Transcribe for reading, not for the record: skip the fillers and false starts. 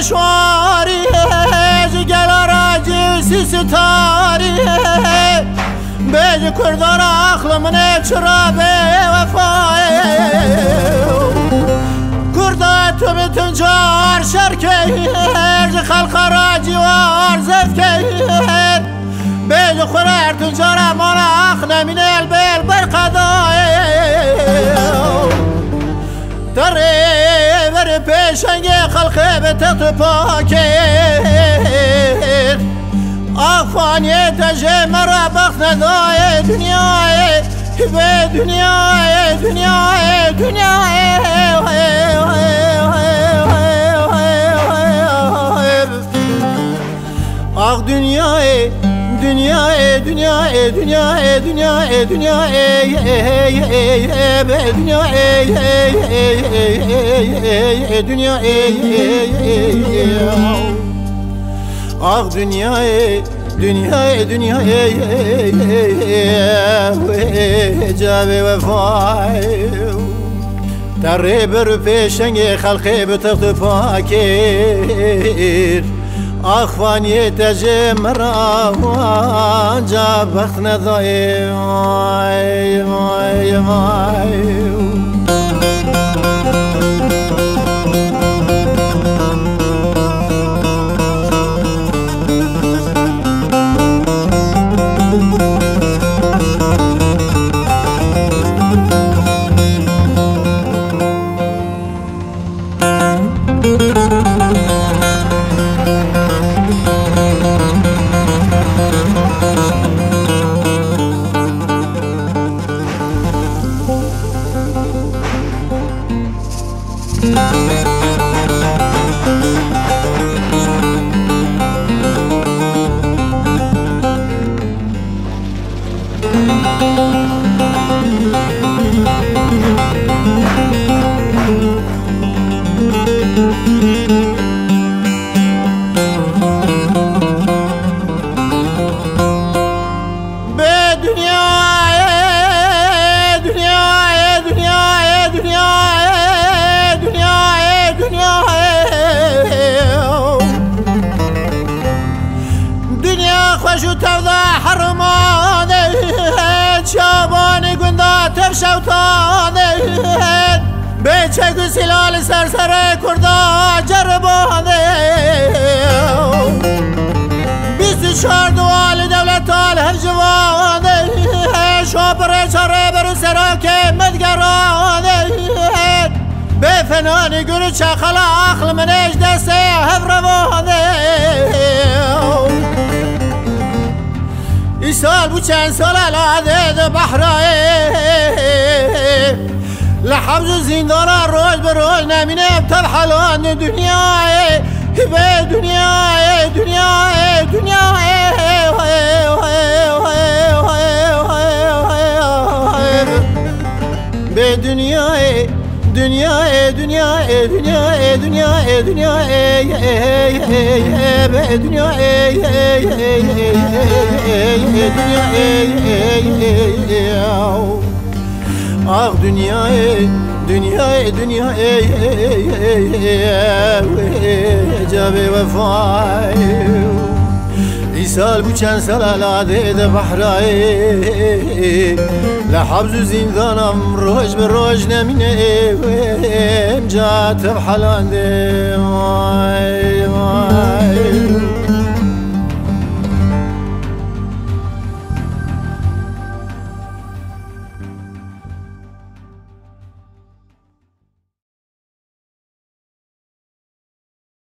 دشواری جگل راجی ستاری بیج کردار عقل من چرا به وفای کرده تو به تنجار شرکه خلق راجی و عرضت که بیج خورر تنجار امان عقل نمین البل برقضای دره بر پیشنگ خلق به تخت پاکر آفانی تجه مرا بخت ندای دنیای به دنیای دنیای دنیای آخ دنیای دنیای دنیای دنیای دنیای دنیای دنیای آخ دنیای دنیای دنیای جاوی وفای در بر پیشنگ خلقی به تخت پاکر آخوانی تجه مرا جا بخت ندای مای مای مای خوشو تودا حرمانه چابانی گنده تفشوتانه بیچه گسیلال سرسره کرده جربانه 24 دوال دولت آل هفجوانه شاپره چاره برو سراکه مدگرانه به فنانی گرو چخلا عقل منش دسته هفروانه ای سال بو چند سال علاده ده بحرائه لحبز و زندان روز به روز نمینه تبحلان دنیای به دنیای دنیای دنیای به دنیای دنیای دنیای دنیای دنیای دنیای به دنیای دنیای آخ دنیای دنیای دنیای جاب وفای ای سال بو چند سال علاده ده بحرای لحبز و زندانم روش به روش نمینه امجا تبحلانده مای مای